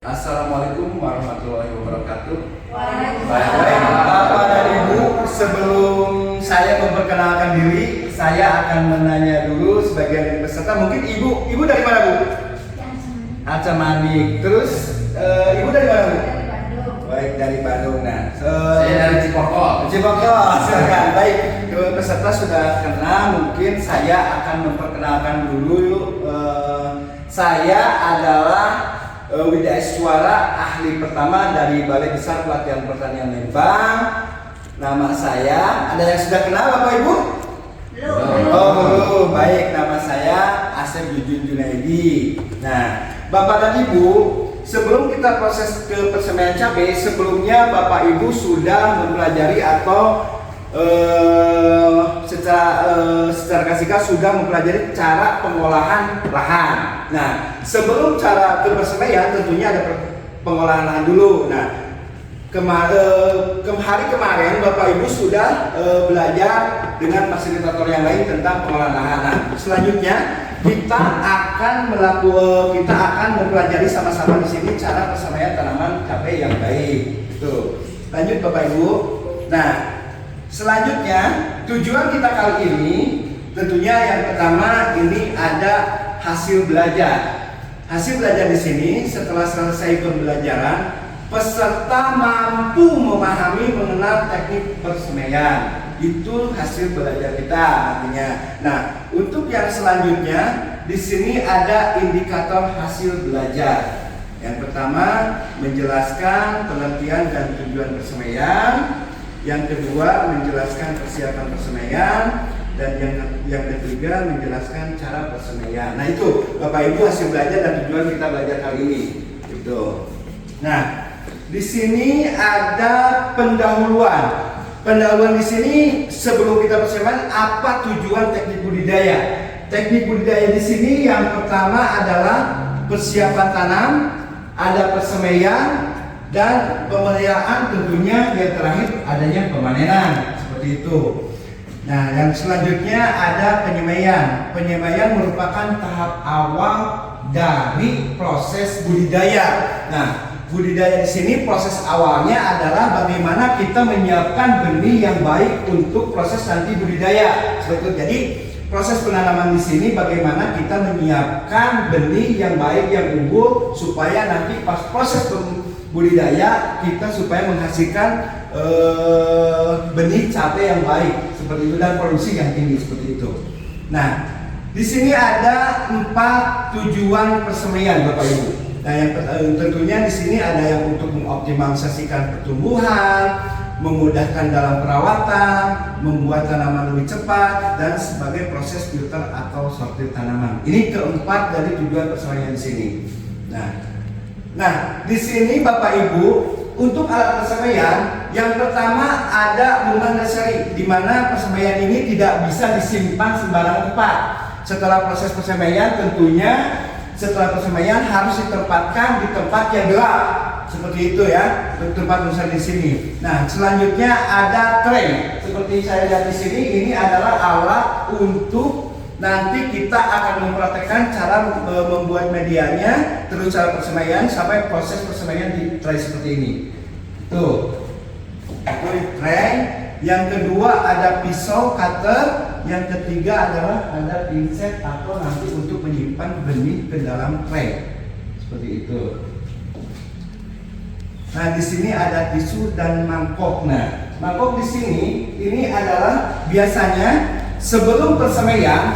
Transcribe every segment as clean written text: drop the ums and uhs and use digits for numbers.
Assalamualaikum warahmatullahi wabarakatuh. Baik, Bapak dan Ibu, sebelum saya memperkenalkan diri, saya akan menanya dulu sebagian dari peserta. Mungkin Ibu dari mana, Bu? Aca Manik. Terus Ibu dari mana, Bu? Dari Bandung. Baik, dari Bandung. Nah, Saya dari Cipoko. silakan. Baik, peserta sudah kenal. Mungkin saya akan memperkenalkan dulu. Saya adalah Widya Suara, ahli pertama dari Balai Besar Pelatihan Pertanian Lembang. Nama saya, ada yang sudah kenal Bapak Ibu? Belum. Oh belum, baik, nama saya Asep Jujun Junaidi. Nah, Bapak dan Ibu, sebelum kita proses ke persemaian cabai, sebelumnya Bapak Ibu sudah mempelajari atau secara kasihkan sudah mempelajari cara pengolahan lahan. Nah, sebelum cara ke persemaian tentunya ada pengolahan lahan dulu. Nah, hari kemarin Bapak Ibu sudah belajar dengan fasilitator yang lain tentang pengolahan lahan. Nah, selanjutnya kita akan mempelajari sama-sama di sini cara persemaian tanaman cabai yang baik. Tuh, lanjut Bapak Ibu. Nah, selanjutnya tujuan kita kali ini tentunya yang pertama ini ada hasil belajar. Hasil belajar di sini setelah selesai pembelajaran, peserta mampu memahami mengenal teknik persemaian. Itu hasil belajar kita artinya. Nah, untuk yang selanjutnya di sini ada indikator hasil belajar. Yang pertama menjelaskan pengertian dan tujuan persemaian. Yang kedua menjelaskan persiapan persemaian, dan yang ketiga menjelaskan cara persemaian. Nah, itu Bapak Ibu hasil belajar dan tujuan kita belajar kali ini. Itu. Nah, di sini ada pendahuluan. Pendahuluan di sini sebelum kita persemaian, apa tujuan teknik budidaya? Teknik budidaya di sini yang pertama adalah persiapan tanam, ada persemaian, dan pemeliharaan, tentunya yang terakhir adanya pemanenan seperti itu. Nah, yang selanjutnya ada penyemaian. Penyemaian merupakan tahap awal dari proses budidaya. Nah, budidaya di sini proses awalnya adalah bagaimana kita menyiapkan benih yang baik untuk proses nanti budidaya. Seperti itu. Jadi proses penanaman di sini bagaimana kita menyiapkan benih yang baik yang unggul supaya nanti pas proses budidaya kita supaya menghasilkan benih cabai yang baik seperti itu dan produksi yang tinggi seperti itu. Nah, di sini ada 4 tujuan persemaian Bapak Ibu. Nah, yang tentunya di sini ada yang untuk mengoptimalisasikan pertumbuhan, memudahkan dalam perawatan, membuat tanaman lebih cepat, dan sebagai proses filter atau sortir tanaman. Ini keempat dari tujuan persemaian di sini. Nah, di sini Bapak Ibu untuk alat persemaian yang pertama ada bunga nursery, di mana persemaian ini tidak bisa disimpan sembarang tempat. Setelah proses persemaian tentunya setelah persemaian harus ditempatkan di tempat yang gelap seperti itu ya, tempat nursery di sini. Nah, selanjutnya ada tray. Seperti saya lihat di sini, ini adalah alat untuk nanti kita akan mempraktekkan cara membuat medianya, terus cara persemaian sampai proses persemaian di tray seperti ini. Tuh, itu di tray. Yang kedua ada pisau cutter. Yang ketiga adalah ada pinset atau nanti untuk menyimpan benih ke dalam tray seperti itu. Nah, di sini ada tisu dan mangkok. Nah, mangkok di sini ini adalah biasanya sebelum persemaian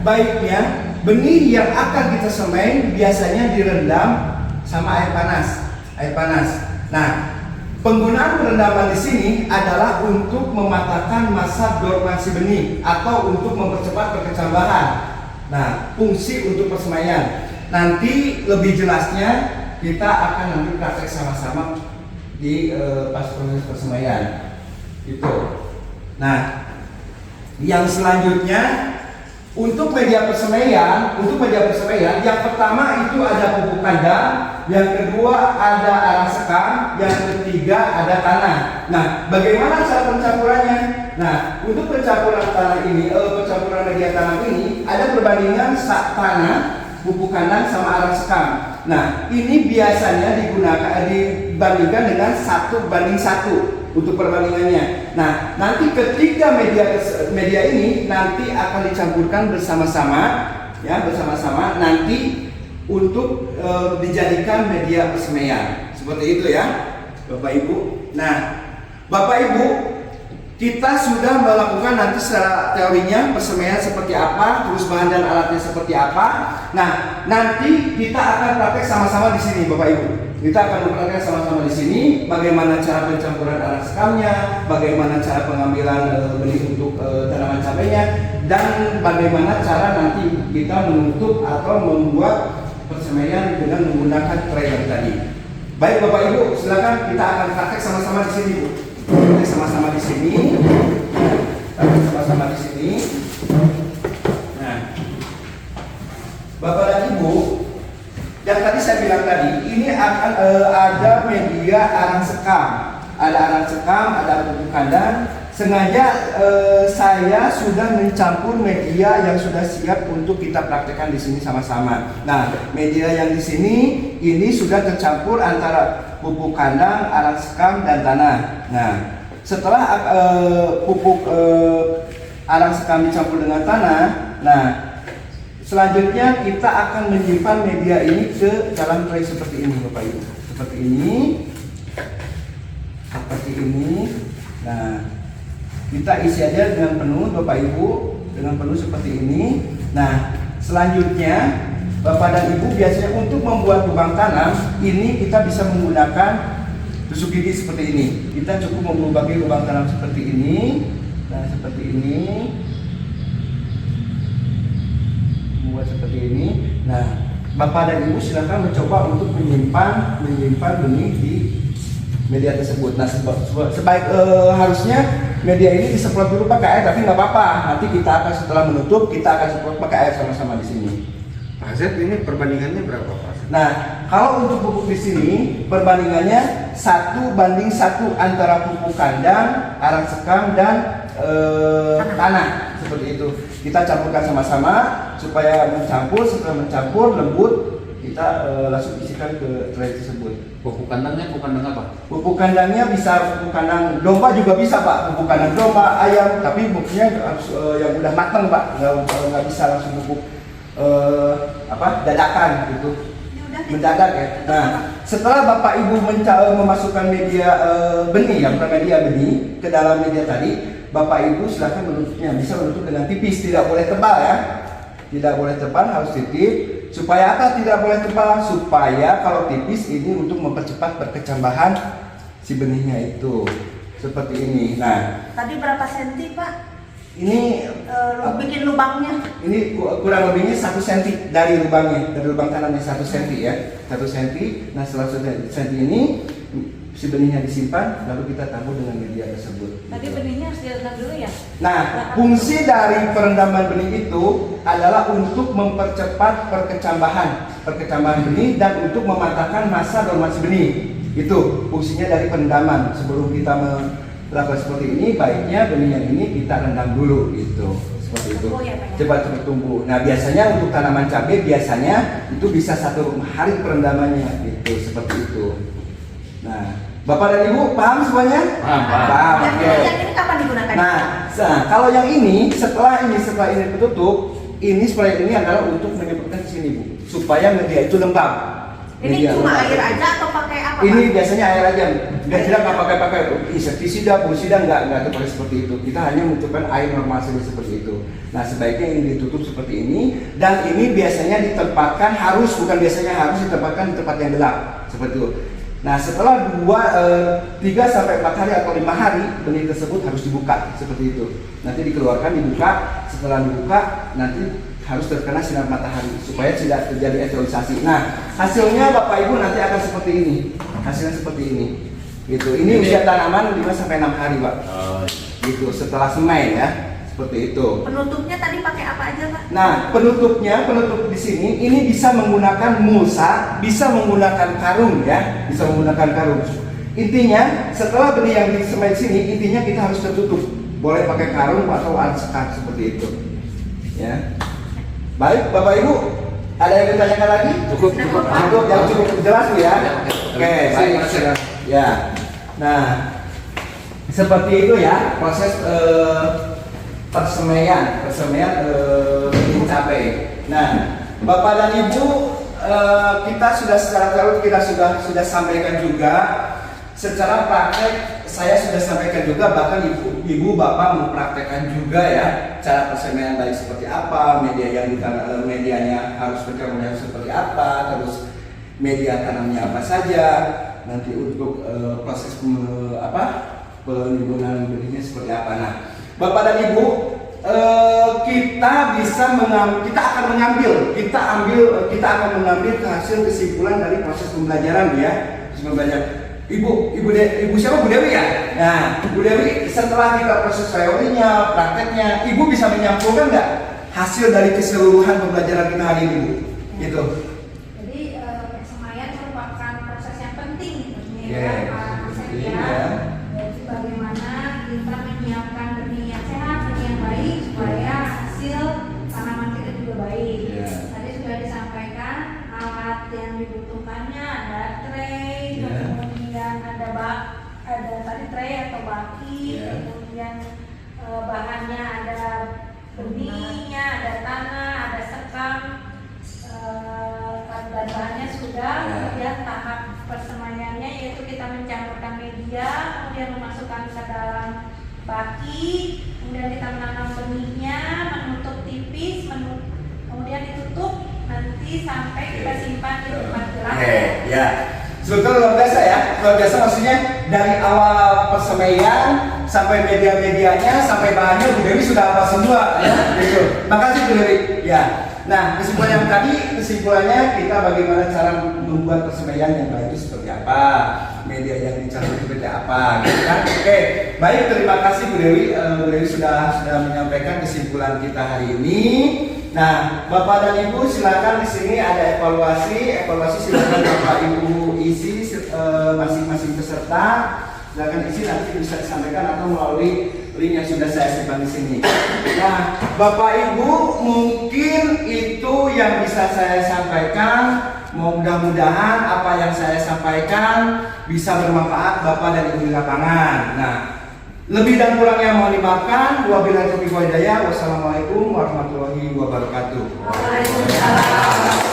baiknya benih yang akan kita semai biasanya direndam sama air panas. Nah, penggunaan perendaman di sini adalah untuk mematahkan masa dormansi benih atau untuk mempercepat perkecambahan. Nah, fungsi untuk persemaian. Nanti lebih jelasnya kita akan nanti praktek sama-sama di pas proses persemaian. Itu. Nah, yang selanjutnya untuk media persemaian yang pertama itu ada pupuk kandang, yang kedua ada arang sekam, yang ketiga ada tanah. Nah, bagaimana cara pencampurannya? Nah, untuk pencampuran tanah ini, pencampuran media tanam ini ada perbandingan tanah, pupuk kandang sama arang sekam. Nah, ini biasanya dibandingkan dengan 1:1 untuk perbandingannya. Nah, nanti ketika media ini nanti akan dicampurkan bersama-sama, ya bersama-sama nanti untuk dijadikan media persemaian. Seperti itu ya, Bapak Ibu. Nah, Bapak Ibu, kita sudah melakukan nanti secara teorinya persemaian seperti apa, terus bahan dan alatnya seperti apa. Nah, nanti kita akan praktek sama-sama di sini, Bapak Ibu. Kita akan mempraktekkan sama-sama di sini bagaimana cara pencampuran arang sekamnya, bagaimana cara pengambilan benih untuk tanaman cabainya, dan bagaimana cara nanti kita menutup atau membuat persemaian dengan menggunakan tray yang tadi. Baik Bapak Ibu, silakan kita akan praktek sama-sama di sini, Bu. Kita sama-sama di sini. Sama-sama di sini. Nah, Bapak dan Ibu, yang tadi saya bilang tadi, ini akan ada media arang sekam. Ada arang sekam, ada pupuk kandang. Sengaja saya sudah mencampur media yang sudah siap untuk kita praktekkan di sini sama-sama. Nah, media yang di sini ini sudah tercampur antara pupuk kandang, arang sekam, dan tanah. Nah, setelah pupuk arang sekam dicampur dengan tanah, nah selanjutnya kita akan menyimpan media ini ke dalam tray seperti ini, Bapak Ibu. Seperti ini, seperti ini. Nah, kita isi aja dengan penuh, Bapak Ibu, dengan penuh seperti ini. Nah, selanjutnya Bapak dan Ibu biasanya untuk membuat lubang tanam ini kita bisa menggunakan tusuk gigi seperti ini. Kita cukup membagi lubang tanam seperti ini. Nah, seperti ini. Membuat seperti ini. Nah, Bapak dan Ibu silakan mencoba untuk menyimpan benih di media tersebut. Nah, harusnya media ini disemprot dulu pakai air, tapi nggak apa-apa. Nanti kita akan setelah menutup, kita akan semprot pakai air sama-sama di sini. Pak Zed, ini perbandingannya berapa Pak? Nah, kalau untuk pupuk di sini perbandingannya 1:1 antara pupuk kandang, arang sekam, dan tanah seperti itu. Kita campurkan sama-sama supaya mencampur. Setelah mencampur lembut, kita langsung isikan ke tray tersebut. Pupuk kandangnya pupuk kandang apa? Pupuk kandangnya bisa pupuk kandang domba juga bisa Pak, pupuk kandang domba, ayam, tapi pupuknya harus yang udah matang Pak, nggak bisa langsung pupuk dadakan gitu, mendadak ya. Nah, setelah Bapak Ibu memasukkan media benih, yang bukan media benih ke dalam media tadi, Bapak Ibu silahkan menutupnya, bisa menutup dengan tipis, tidak boleh tebal ya, tidak boleh tebal, harus tipis. Supaya apa tidak boleh tebal? Supaya kalau tipis ini untuk mempercepat perkecambahan si benihnya itu. Seperti ini. Nah, tadi berapa senti Pak? Ini bikin lubangnya? Ini kurang lebihnya 1 cm dari lubangnya, dari lubang tanamnya 1 cm ya, 1 cm. Nah, setelah 1 cm ini si benihnya disimpan, lalu kita tabur dengan media tersebut. Tadi benihnya harus direndam dulu ya? Nah, fungsi dari perendaman benih itu adalah untuk mempercepat perkecambahan benih dan untuk mematahkan masa dormansi benih. Itu fungsinya dari perendaman. Sebelum kita melakukan seperti ini, baiknya benihnya ini kita rendam dulu, gitu. Seperti itu. Cepat tumbuh. Nah, biasanya untuk tanaman cabai biasanya itu bisa 1 hari perendamannya, gitu. Seperti itu. Nah, Bapak dan Ibu paham semuanya? Paham. Yang ini kapan digunakan? Nah, kalau yang ini setelah ini tertutup, ini spray ini adalah untuk menyemprotkan ke sini Bu, supaya media itu lembab. Ini cuma air aja atau pakai apa? Ini Pak? biasanya air aja. Tidak pakai insektisida, fungusida, nggak pakai seperti itu. Kita hanya membutuhkan air normal saja seperti itu. Nah, sebaiknya ini ditutup seperti ini, dan ini biasanya ditempatkan bukan biasanya harus ditempatkan di tempat yang gelap seperti itu. Nah, setelah 3 sampai 4 hari atau 5 hari benih tersebut harus dibuka seperti itu. Nanti dikeluarkan, dibuka. Setelah dibuka nanti harus terkena sinar matahari supaya tidak terjadi esterisasi. Nah, hasilnya Bapak Ibu nanti akan seperti ini. Hasilnya seperti ini. Gitu. Ini usia tanaman 5 sampai 6 hari, Pak. Gitu, setelah semai ya. Seperti itu. Penutupnya tadi pakai apa aja Pak? Nah, penutup di sini ini bisa menggunakan mulsa, bisa menggunakan karung ya, bisa menggunakan karung. Intinya setelah benih yang disemai di sini, intinya kita harus tertutup. Boleh pakai karung atau alat sekat seperti itu. Ya. Baik, Bapak Ibu, Ada yang ditanyakan lagi? Cukup. Cukup, yang cukup jelas Bu ya. Oke, Baik, sip. Mas. Ya. Nah, seperti itu ya proses persemaian dicapai. Nah, Bapak dan Ibu, kita sudah secara teori kita sudah sampaikan juga. Secara praktek saya sudah sampaikan juga, bahkan ibu bapak mempraktekkan juga ya cara persemaian baik seperti apa, media yang medianya harus berkembang seperti apa, terus media tanamnya apa saja, nanti untuk proses penimbunan benihnya seperti apa. Nah, Bapak dan Ibu, kita akan mengambil hasil kesimpulan dari proses pembelajaran ya. Ibu siapa? Bu Dewi ya? Nah, Bu Dewi, setelah kita proses teorinya, prakteknya, Ibu bisa menyampaikan nggak hasil dari keseluruhan pembelajaran kita hari ini, Bu? Gitu. Jadi persemaian merupakan proses yang penting Yeah. Jadi bagaimana kita menyiapkan benih yang sehat, benih yang baik supaya hasil tanaman kita juga baik. Yeah. Tadi sudah disampaikan alat yang dibutuhkannya ada tray, Yeah. kemudian ada tadi tray atau baki, Yeah. kemudian bahannya ada benihnya, ada tanah, ada sekam. Bahannya sudah, kemudian tahap persemaiannya yaitu kita mencampurkan media, kemudian memasukkan ke dalam baki, kemudian kita menanam benihnya, menutup tipis, kemudian ditutup nanti sampai kita simpan di tempat gelap. Ya. Sebetulnya luar biasa ya, luar biasa maksudnya dari awal persemaian sampai media-medianya sampai bahannya Bu Dewi sudah hafal semua ya. Gitu. Makasih Bu Dewi. Ya. Nah, kesimpulannya kita bagaimana cara membuat persemaian yang baik itu seperti apa, media yang dicari seperti apa, gitu kan? Oke, baik, terima kasih Bu Dewi. Bu Dewi sudah menyampaikan kesimpulan kita hari ini. Nah, Bapak dan Ibu silakan di sini ada evaluasi silakan Bapak Ibu isi masing-masing peserta. Silakan isi, nanti bisa disampaikan atau melalui link yang sudah saya simpan di sini. Nah, Bapak Ibu, mungkin itu yang bisa saya sampaikan. Mudah-mudahan apa yang saya sampaikan bisa bermanfaat Bapak dan Ibu di lapangan. Nah, lebih dan kurangnya mohon dimaafkan. Wabillahi taufiq wal hidayah. Wassalamualaikum warahmatullahi wabarakatuh. Waalaikumsalam.